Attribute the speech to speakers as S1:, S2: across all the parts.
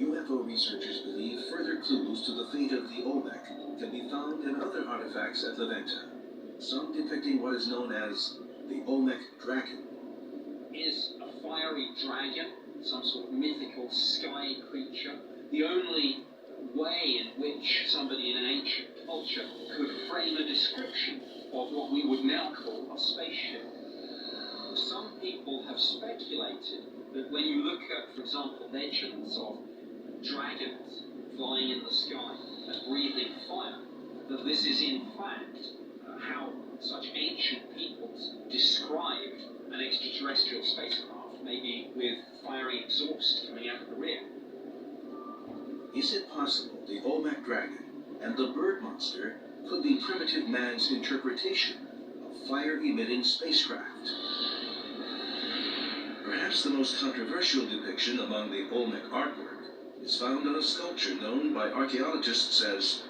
S1: UFO researchers believe further clues to the fate of the Olmec can be found in other artifacts at La Venta, some depicting what is known as the Olmec dragon.
S2: Is a fiery dragon, some sort of mythical sky creature, the only way in which somebody in an ancient culture could frame a description of what we would now call a spaceship? Some people have speculated that when you look at, for example, legends of dragons flying in the sky and breathing fire, that this is in fact how such ancient peoples described an extraterrestrial spacecraft, maybe with fiery exhaust coming out of the rear.
S1: Is it possible the Olmec dragon and the bird monster could be primitive man's interpretation of fire-emitting spacecraft? Perhaps the most controversial depiction among the Olmec artwork is found on a sculpture known by archaeologists as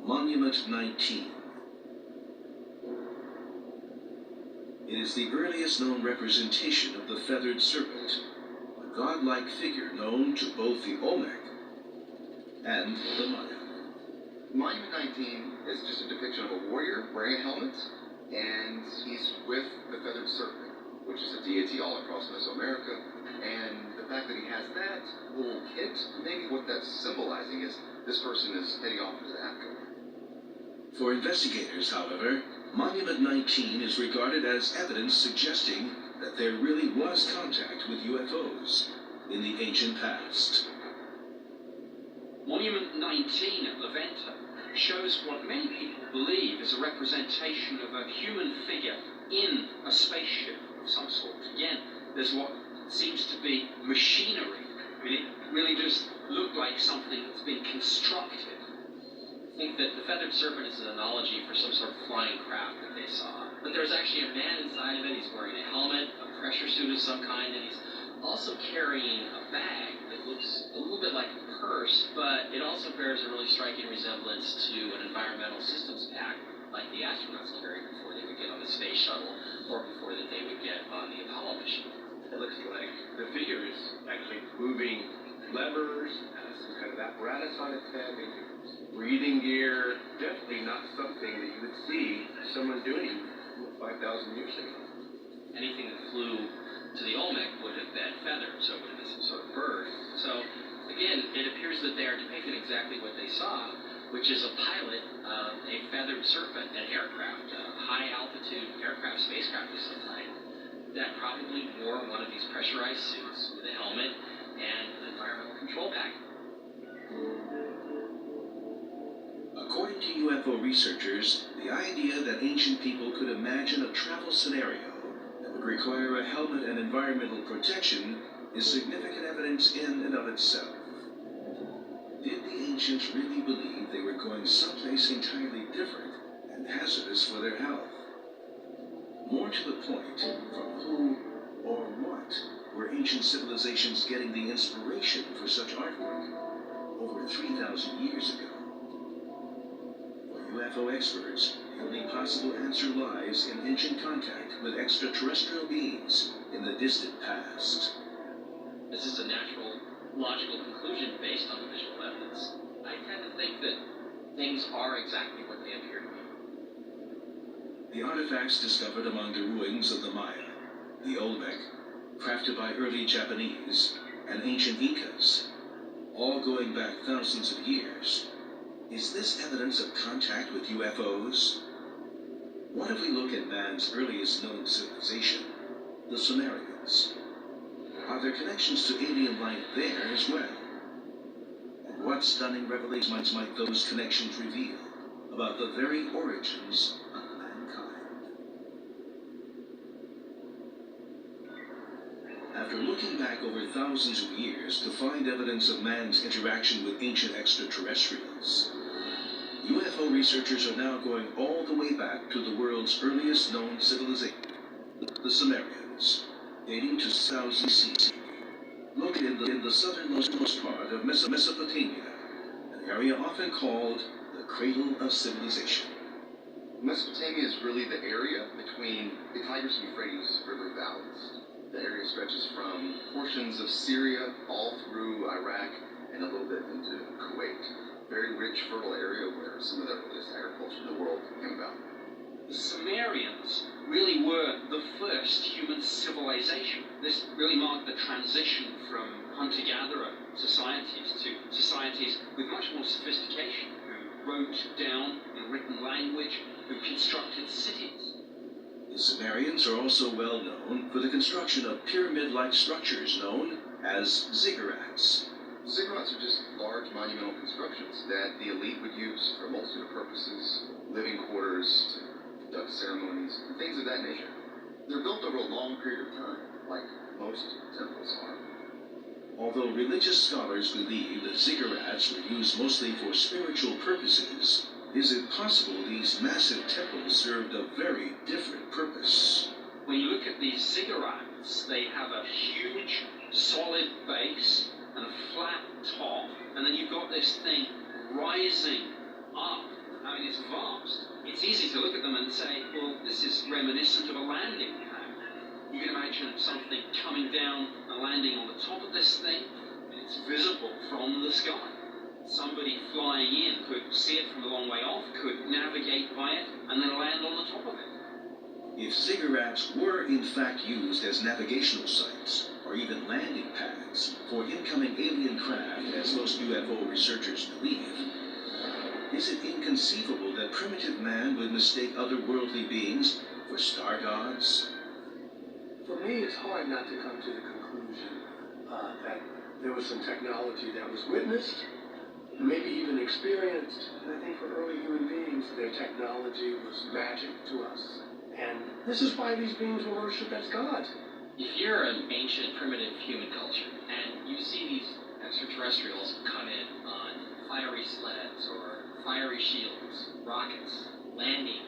S1: Monument 19. It is the earliest known representation of the feathered serpent, a godlike figure known to both the Olmec and the Maya.
S3: Monument 19 is just a depiction of a warrior wearing a helmet, and he's with the feathered serpent, which is a deity all across Mesoamerica. And the fact that he has that little hint, maybe what that's symbolizing is this person is heading off into the afterlife.
S1: For investigators, however, Monument 19 is regarded as evidence suggesting that there really was contact with UFOs in the ancient past.
S2: Monument 19 at La Venta shows what many people believe is a representation of a human figure in a spaceship of some sort. Again, there's what seems to be machinery. I mean, it really does look like something that's been constructed.
S4: I think that the feathered serpent is an analogy for some sort of flying craft that they saw. But there's actually a man inside of it. He's wearing a helmet, a pressure suit of some kind, and he's also carrying a bag that looks a little bit like a purse, but it also bears a really striking resemblance to an environmental systems pack like the astronauts carried before they would get on the space shuttle or before that they would get on the Apollo mission.
S5: It looks like the figure is actually moving levers, has some kind of apparatus on its head, breathing gear. Definitely not something that you would see someone doing 5,000 years ago.
S4: Anything that flew to the Olmec would have been feathered, so it would have been some sort of bird. So, again, it appears that they are depicting exactly what they saw, which is a pilot of a feathered serpent, an aircraft, a high-altitude aircraft, spacecraft of some kind, that probably wore one of these pressurized suits with a helmet and an environmental control pack.
S1: According to UFO researchers, the idea that ancient people could imagine a travel scenario that would require a helmet and environmental protection is significant evidence in and of itself. Did the ancients really believe they were going someplace entirely different and hazardous for their health? More to the point, from who or what were ancient civilizations getting the inspiration for such artwork over 3,000 years ago? For UFO experts, the only possible answer lies in ancient contact with extraterrestrial beings in the distant past.
S4: This is a natural, logical conclusion based on the visual evidence. I tend to think that things are exactly what they appear to be.
S1: The artifacts discovered among the ruins of the Maya, the Olmec, crafted by early Japanese, and ancient Incas, all going back thousands of years. Is this evidence of contact with UFOs? What if we look at man's earliest known civilization, the Sumerians? Are there connections to alien life there as well? And what stunning revelations might those connections reveal about the very origins of mankind? After looking back over thousands of years to find evidence of man's interaction with ancient extraterrestrials, UFO researchers are now going all the way back to the world's earliest known civilization, the Sumerians, dating to 1000 CE, located in the southernmost part of Mesopotamia, an area often called the cradle of civilization.
S3: Mesopotamia is really the area between the Tigris and Euphrates River valleys. The area stretches from portions of Syria all through Iraq and a little bit into Kuwait. Very rich, fertile area where some of the earliest agriculture in the world came about.
S2: The Sumerians really were the first human civilization. This really marked the transition from hunter-gatherer societies to societies with much more sophistication, who wrote down in written language, who constructed cities.
S1: The Sumerians are also well known for the construction of pyramid-like structures known as ziggurats.
S3: Ziggurats are just large monumental constructions that the elite would use for a multitude of purposes, living quarters, conduct ceremonies, and things of that nature. They're built over a long period of time, like most temples are.
S1: Although religious scholars believe that ziggurats were used mostly for spiritual purposes, is it possible these massive temples served a very different purpose?
S2: When you look at these ziggurats, they have a huge, solid base and a flat top, and then you've got this thing rising up. I mean, it's vast. It's easy to look at them and say, well, this is reminiscent of a landing pad. You can imagine something coming down and landing on the top of this thing, and it's visible from the sky. Somebody flying in could see it from a long way off, could navigate by it, and then land on the top of it.
S1: If ziggurats were in fact used as navigational sites, or even landing pads, for incoming alien craft, as most UFO researchers believe, is it inconceivable that primitive man would mistake otherworldly beings for star gods?
S6: For me, it's hard not to come to the conclusion that there was some technology that was witnessed, maybe even experienced, and I think for early human beings, their technology was magic to us. And this is why these beings were worshipped as gods.
S4: If you're an ancient, primitive human culture, and you see these extraterrestrials come in on fiery sleds or fiery shields, rockets, landing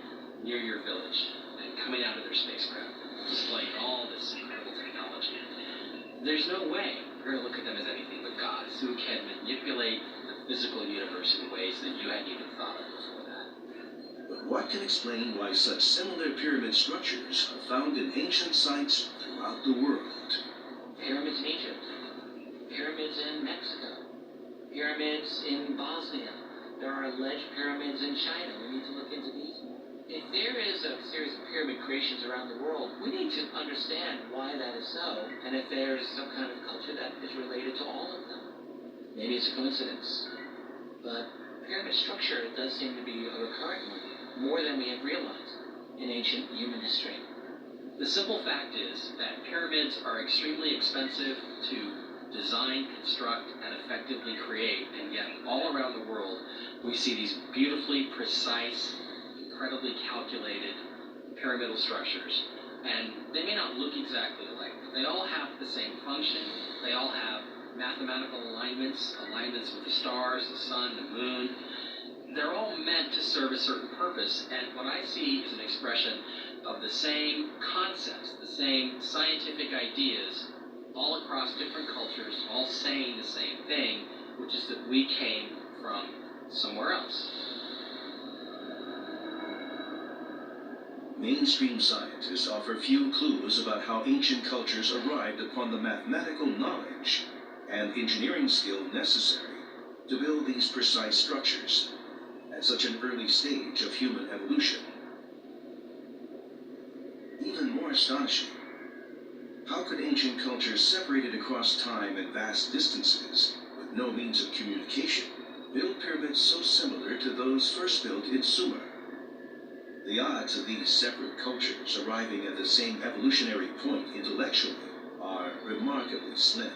S4: near your village, and coming out of their spacecraft, displaying all this incredible technology, there's no way you're going to look at them as anything but gods who can manipulate the physical universe in ways that you hadn't even thought of before that.
S1: But what can explain why such similar pyramid structures are found in ancient sites throughout the world?
S7: Pyramids in Egypt, pyramids in Mexico, pyramids in Bosnia. There are alleged pyramids in China. We need to look into these more. If there is a series of pyramid creations around the world, we need to understand why that is so, and if there's some kind of culture that is related to all of them. Maybe it's a coincidence, but pyramid structure does seem to be a recurrent one, more than we have realized in ancient human history.
S4: The simple fact is that pyramids are extremely expensive to design, construct, and effectively create, and yet all around the world we see these beautifully precise, incredibly calculated pyramidal structures. And they may not look exactly alike, but they all have the same function. They all have mathematical alignments with the stars, the sun, the moon. They're all meant to serve a certain purpose, and what I see is an expression of the same concepts, the same scientific ideas, all across different cultures, all saying the same thing, which is that we came from somewhere else.
S1: Mainstream scientists offer few clues about how ancient cultures arrived upon the mathematical knowledge and engineering skill necessary to build these precise structures at such an early stage of human evolution. Even more astonishing, how could ancient cultures separated across time and vast distances with no means of communication build pyramids so similar to those first built in Sumer? The odds of these separate cultures arriving at the same evolutionary point intellectually are remarkably slim,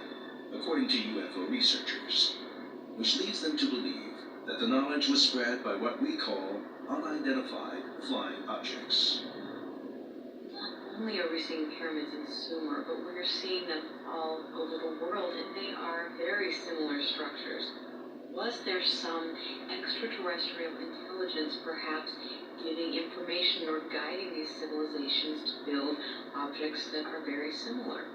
S1: according to UFO researchers, which leads them to believe that the knowledge was spread by what we call unidentified flying objects.
S8: Not only are we seeing pyramids in Sumer, but we're seeing them all over the world, and they are very similar structures. Was there some extraterrestrial intelligence perhaps giving information or guiding these civilizations to build objects that are very similar?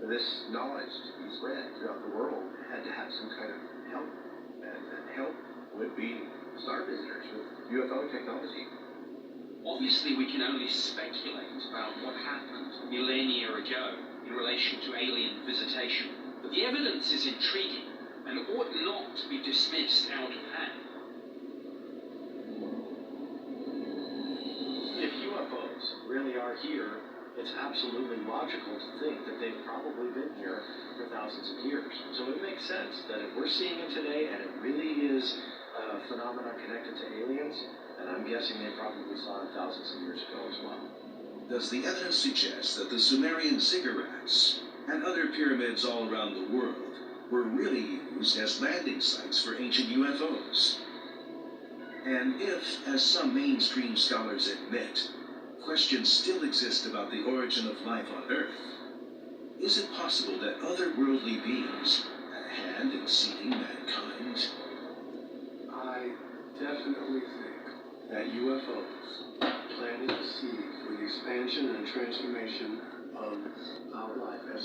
S5: This knowledge to be spread throughout the world had to have some kind of help, and that help would be star visitors with UFO technology.
S2: Obviously, we can only speculate about what happened millennia ago in relation to alien visitation. But the evidence is intriguing and ought not to be dismissed out of hand.
S9: If UFOs really are here, it's absolutely logical to think that they've probably been here for thousands of years. So it makes sense that if we're seeing them today and it really is a phenomenon connected to aliens, then I'm guessing they probably saw it thousands of years ago as well.
S1: Does the evidence suggest that the Sumerian ziggurats and other pyramids all around the world were really used as landing sites for ancient UFOs? And if, as some mainstream scholars admit, questions still exist about the origin of life on Earth, is it possible that otherworldly beings had a hand in seeding mankind?
S6: I definitely think that UFOs planted the seed for the expansion and transformation of our life as